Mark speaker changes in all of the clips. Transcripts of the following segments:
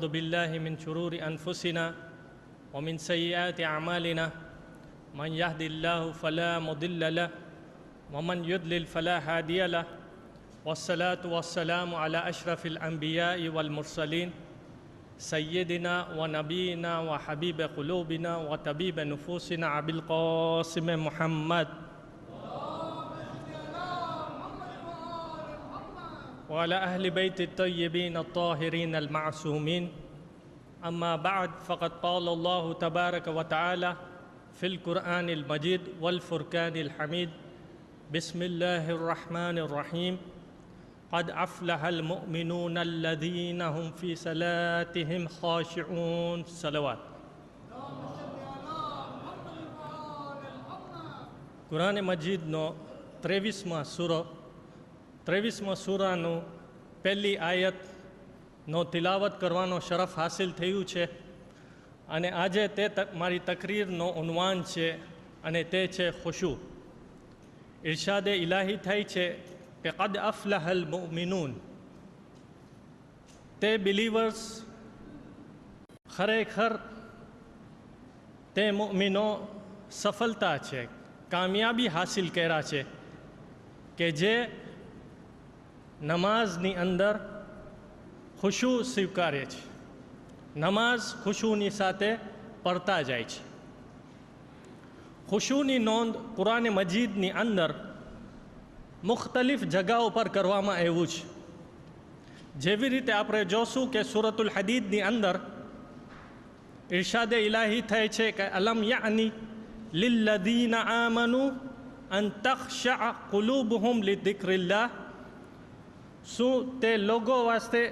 Speaker 1: أعوذ بالله من شرور أنفسنا ومن سيئات أعمالنا من يهد الله فلا مضل له ومن يضلل فلا هادي له والصلاة والسلام على أشرف الأنبياء والمرسلين سيدنا ونبينا وحبيب قلوبنا وطبيب نفوسنا أبي القاسم محمد وعلى أهل بيت الطيبين الطاهرين المعصومين أما بعد فقد قال الله تبارك وتعالى في القرآن المجيد والفرقان الحميد بسم الله الرحمن الرحيم قد أفلح المؤمنون الذين هم في صلاتهم خاشعون صلوات قرآن مجيد નો 23મા સૂરાનું પહેલી આયતનો તિલાવત કરવાનો શરફ હાસિલ થયું છે અને આજે તે મારી તકરીરનો ઉન્વાન છે અને તે છે ખુશુ. ઇરશાદે ઇલાહી થાય છે કે કદ અફલહલ મુમિનૂન, તે બિલીવર્સ ખરેખર તે મુમિનો સફળતા છે, કામયાબી હાસિલ કર્યા છે કે જે નમાઝની અંદર ખુશુ સ્વીકારે છે, નમાઝ ખુશુની સાથે પડતા જાય છે. ખુશુની નોંધ કુરાન મજીદની અંદર મુખ્તલિફ જગાઓ પર કરવામાં આવ્યું છે. જેવી રીતે આપણે જોશું કે સૂરતુલ હદીદની અંદર ઇરશાદે ઇલાહી થાય છે કે અલમ યાની લિલ્લદીના આમનુ અન તખ્શઅ કુલુબુહુમ લિધિક્રિલ્લાહ, શું તે લોકો વાસ્તે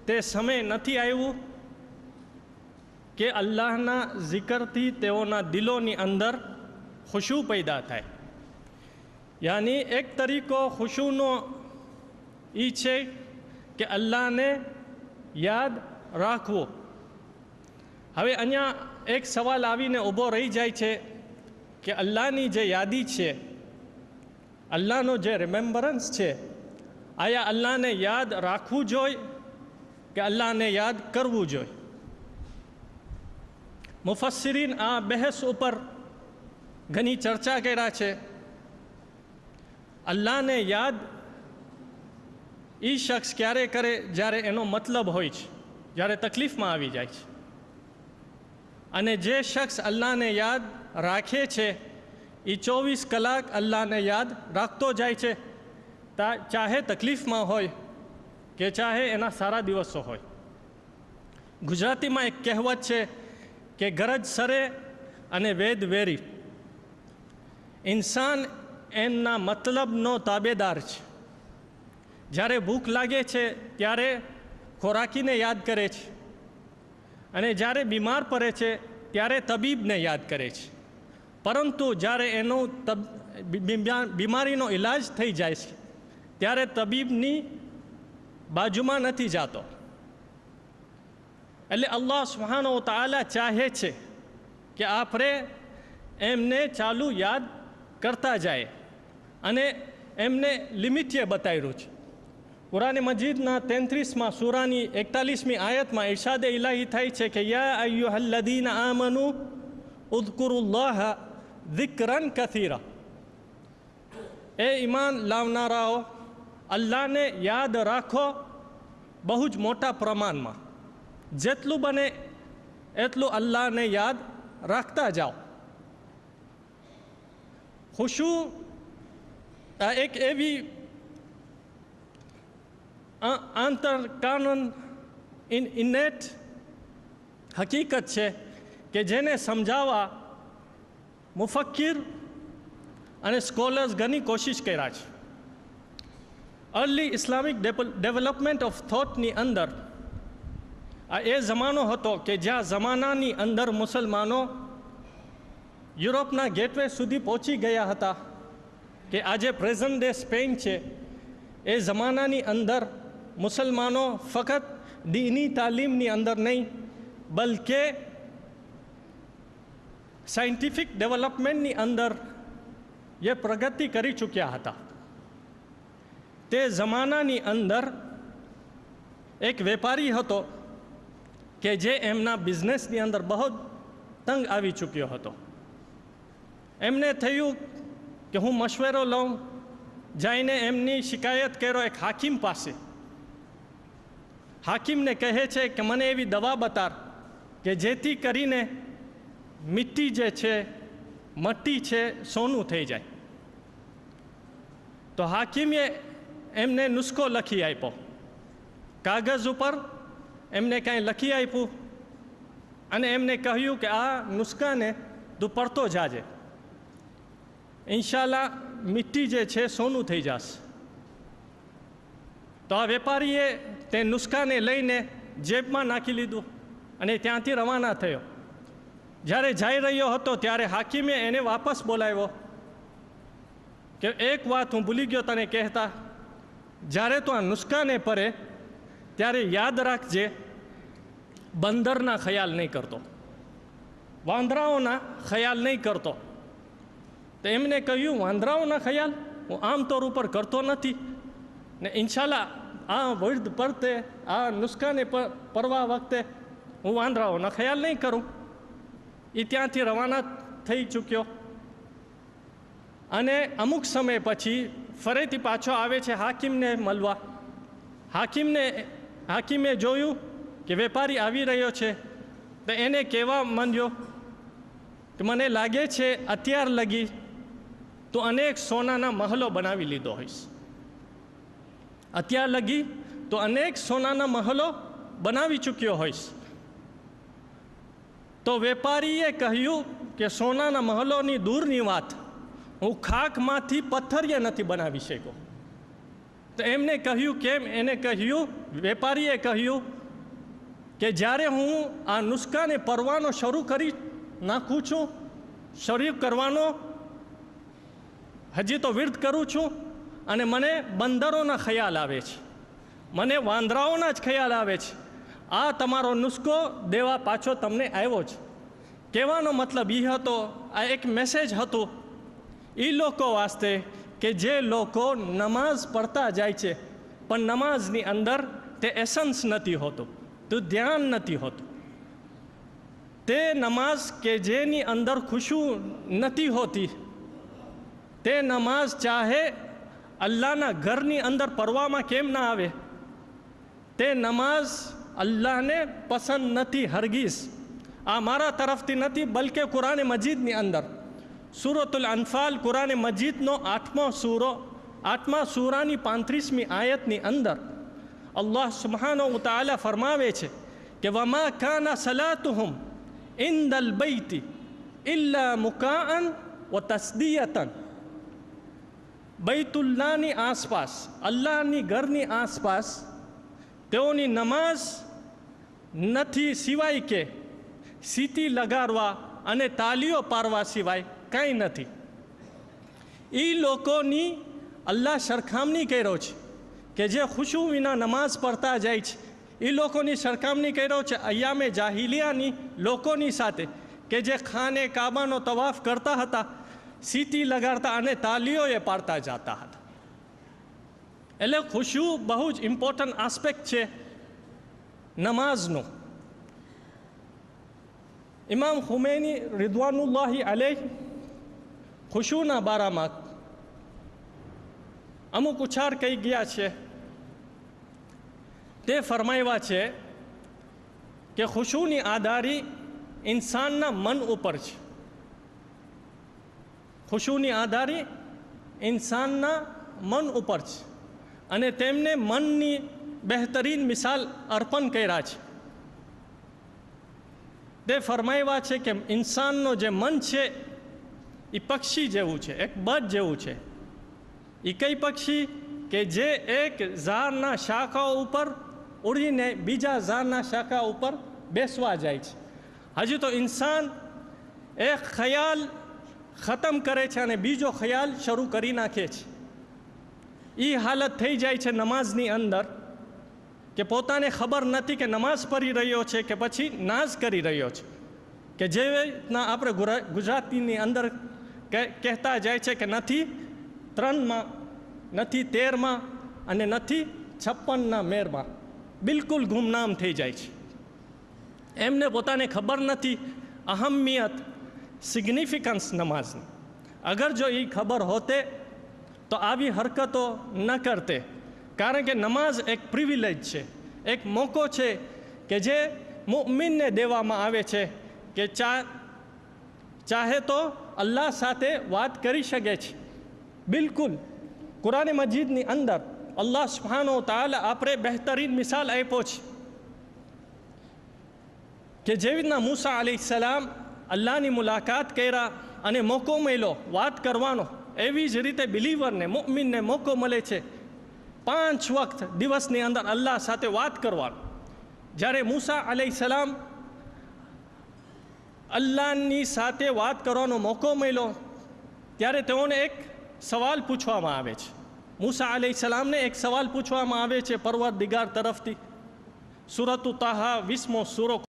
Speaker 1: તે સમય નથી આવ્યું કે અલ્લાહના zikરથી તેઓના દિલોની અંદર ખુશુ પેદા થાય. યાની એક તરીકો ખુશુનો એ છે કે અલ્લાહને યાદ રાખવો. હવે અહીંયા એક સવાલ આવીને ઊભો રહી જાય છે કે અલ્લાહની જે યાદી છે, અલ્લાહનો જે રિમેમ્બરન્સ છે, આયા અલ્લાહને યાદ રાખવું જોઈએ કે અલ્લાહને યાદ કરવું જોઈએ? મુફસ્સિરીન આ બહેસ ઉપર ઘણી ચર્ચા કર્યા છે. અલ્લાહને યાદ એ શખ્સ ક્યારે કરે જ્યારે એનો મતલબ હોય છે, જ્યારે તકલીફમાં આવી જાય છે. અને જે શખ્સ અલ્લાહને યાદ રાખે છે એ 24 કલાક અલ્લાહને યાદ રાખતો જાય છે, ચાહે તકલીફમાં હોય કે ચાહે એના સારા દિવસો હોય. ગુજરાતીમાં એક કહેવત છે કે ગરજ સરે અને વેદ વેરી. ઇન્સાન એના મતલબનો તાબેદાર છે. જ્યારે ભૂખ લાગે છે ત્યારે ખોરાકીને યાદ કરે છે, અને જ્યારે બીમાર પડે છે ત્યારે તબીબને યાદ કરે છે. પરંતુ જ્યારે એનો બીમારીનો ઈલાજ થઈ જાય છે ત્યારે તબીબની બાજુમાં નથી જાતો. એટલે અલ્લાહ સુબ્હાનહુ વ તઆલા ચાહે છે કે આપણે એમને ચાલુ યાદ કરતા જાય, અને એમને લિમિટે બતાવ્યું છે. કુરાન મજીદના 33મા સૂરાની 41મી આયતમાં ઇરશાદે ઇલાહી થાય છે કે યા અય્યુહલ્લદીના આમનુ ઉઝકુરુલ્લાહ ઝિક્રન કસીરા, એ ઈમાન લાવનારાઓ અલ્લાહને યાદ રાખો બહુ જ મોટા પ્રમાણમાં. જેટલું બને એટલું અલ્લાહને યાદ રાખતા જાઓ. ખુશુ એક એવી આંતરકાનૂન ઇનેટ હકીકત છે કે જેને સમજાવવા મુફક્કિર અને સ્કોલર્સ ઘણી કોશિશ કર્યા છે. અર્લી ઇસ્લામિક ડેવલપમેન્ટ ઓફ થોટની અંદર આ એ જમાનો હતો કે જ્યાં જમાનાની અંદર મુસલમાનો યુરોપના ગેટવે સુધી પહોંચી ગયા હતા, કે આજે પ્રેઝન્ટ ડે સ્પેન છે. એ જમાનાની અંદર મુસલમાનો ફક્ત દીની તાલીમની અંદર નહીં, બલકે સાયન્ટિફિક ડેવલપમેન્ટની અંદર એ પ્રગતિ કરી ચૂક્યા હતા. તે જમાનાની અંદર એક વેપારી હતો કે જે એમના બિઝનેસની અંદર બહુ તંગ આવી ચૂક્યો હતો. એમને થયું કે હું મશવરો લઉં, જઈને એમની શિકાયત કર્યો એક હાકીમ પાસે. હાકીમને કહે છે કે મને એવી દવા બતાડ કે જેથી કરીને મિટ્ટી જે છે, મટ્ટી છે, સોનું થઈ જાય. તો હાકીમે એમને નુસ્ખો લખી આપ્યો, કાગળ ઉપર એમને કાંઈ લખી આપ્યું અને એમને કહ્યું કે આ નુસ્ખાને તું પડતો જાજે, ઇન્શાલ્લાહ મિટ્ટી જે છે સોનું થઈ જશે. તો આ વેપારીએ તે નુસ્ખાને લઈને જેબમાં નાખી લીધું અને ત્યાંથી રવાના થયો. જ્યારે જઈ રહ્યો હતો ત્યારે હાકીમે એને વાપસ બોલાવ્યો કે એક વાત હું ભૂલી ગયો તને કહેતા, જ્યારે તું આ નુસ્ખાને પરે ત્યારે યાદ રાખજે બંદરના ખ્યાલ નહીં કરતો, વાંદરાઓના ખ્યાલ નહીં કરતો. તો એમને કહ્યું વાંદરાઓના ખ્યાલ હું આમ તોર ઉપર કરતો નથી ને ઇન્શાલ્લાહ આ વર્દ પરતે આ નુસ્ખાને પરવા વખતે હું વાંદરાઓના ખ્યાલ નહીં કરું. એ ત્યાંથી રવાના થઈ ચૂક્યો અને અમુક સમય પછી ફરીથી પાછો આવે છે હાકીમને મળવા. હાકીમે જોયું કે વેપારી આવી રહ્યો છે તો એને કહેવા માંડ્યો કે મને લાગે છે અત્યાર લગી તો અનેક સોનાના મહલો બનાવી લીધો હોઈશ, અત્યાર લગી તો અનેક સોનાના મહલો બનાવી ચૂક્યો હોઈશ. તો વેપારીએ કહ્યું કે સોનાના મહલોની દૂરની વાત, હું ખાકમાંથી પથ્થરીએ નથી બનાવી શક્યો. તો એમને કહ્યું કેમ? એને કહ્યું, વેપારીએ કહ્યું કે જ્યારે હું આ નુસ્ખાને પરવાનો શરૂ કરી નાખું છું, શરૂ કરવાનો હજી તો વિર્ધ કરું છું અને મને બંદરોના ખ્યાલ આવે છે, મને વાંદરાઓના જ ખ્યાલ આવે છે. આ તમારો નુસ્ખો દેવા પાછો તમને આવ્યો છે. કહેવાનો મતલબ એ હતો, આ એક મેસેજ હતો એ લોકો વાસ્તે કે જે લોકો નમાઝ પડતા જાય છે પણ નમાઝની અંદર તે એસન્સ નથી હોતું, તો ધ્યાન નથી હોતું. તે નમાઝ કે જેની અંદર ખુશુ નથી હોતી, તે નમાઝ ચાહે અલ્લાહના ઘરની અંદર પડવામાં કેમ ના આવે, તે નમાઝ અલ્લાહને પસંદ નથી હરગીઝ. આ મારા તરફથી નથી, બલકે કુરાન મજીદની અંદર સૂરતુલ અનફાલ કુરાન મજીદનો 8મા સૂરાની 35મી આયતની અંદર અલ્લાહ સુબ્હાનહુ વ તઆલા ફરમાવે છે કે વમા કાના સલાતુહુમ ઇન્દલ બૈતિ ઇલ્લા મુકાઅન વ તસ્દિયતન. બૈતુલ્લાહની આસપાસ, અલ્લાહની ઘરની આસપાસ તેઓની નમાઝ નથી સિવાય કે સીટી લગાડવા અને તાલીઓ પાડવા સિવાય કાંઈ નથી. એ લોકોની અલ્લાહ સરખામણી કર્યો છે કે જે ખુશુ વિના નમાઝ પડતા જાય છે, એ લોકોની સરખામણી કર્યો છે અય્યામે જાહિલિયાની લોકોની સાથે કે જે ખાને કાબાનો તવાફ કરતા હતા, સીટી લગાડતા અને તાલીઓએ પાડતા જતા હતા. એટલે ખુશુ બહુ જ ઇમ્પોર્ટન્ટ આસ્પેક્ટ છે નમાઝનો. ઇમામ ખુમૈની રિદવાનુલ્લાહી અલૈહ ખુશુના બારામાં અમુક ઉછાર કહી ગયા છે. તે ફરમાવ્યા છે કે ખુશુની આધારી ઇન્સાનના મન ઉપર છે. ખુશુની આધારી ઇન્સાનના મન ઉપર છે અને તેમને મનની બહેતરીન મિસાલ અર્પણ કર્યા છે. તે ફરમાવ્યા છે કે ઇન્સાનનો જે મન છે એ પક્ષી જેવું છે, એક બર્ડ જેવું છે. એ કઈ પક્ષી કે જે એક ઝાડના શાખા ઉપર ઉડીને બીજા ઝાડના શાખા ઉપર બેસવા જાય છે. હજી તો ઇન્સાન એક ખ્યાલ ખતમ કરે છે અને બીજો ખ્યાલ શરૂ કરી નાખે છે. એ હાલત થઈ જાય છે નમાઝની અંદર કે પોતાને ખબર નથી કે નમાઝ પઢી રહ્યો છે કે પછી નાઝ કરી રહ્યો છે. કે જે રીતના આપણે ગુજરાતીની અંદર કહેતા જાય છે કે નથી 3માં, નથી 13માં અને નથી 56ના મેરમાં, બિલકુલ ગુમનામ થઈ જાય છે. એમને પોતાને ખબર નથી અહમિયત, સિગ્નિફિકન્સ નમાઝની. અગર જો એ ખબર હોતે તો આવી હરકતો ન કરતે. કારણ કે નમાઝ એક પ્રિવિલેજ છે, એક મોકો છે કે જે મુઅમિનને દેવામાં આવે છે કે ચાહે તો અલ્લાહ સાથે વાત કરી શકે છે. બિલકુલ કુરાન મજીદની અંદર અલ્લાહ સુબ્હાનહુ વ તઆલા આપણે બહેતરીન મિસાલ આપ્યો છે કે જેવી રીતના મૂસા અલૈહિસ્સલામ અલ્લાહની મુલાકાત કર્યા અને મોકો મળ્યો વાત કરવાનો, એવી જ રીતે બિલીવરને, મુઅમિનને મોકો મળે છે 5 વખત દિવસની અંદર અલ્લાહ સાથે વાત કરવાનો. જ્યારે મૂસા અલૈહિસ્સલામ અલ્લાહની સાથે વાત કરવાનો મોકો મળ્યો ત્યારે તેઓને એક સવાલ પૂછવામાં આવે છે. મૂસા અલૈહિસ્સલામને એક સવાલ પૂછવામાં આવે છે પરવરદિગાર તરફથી. સૂરત તાહા 20મો સૂરો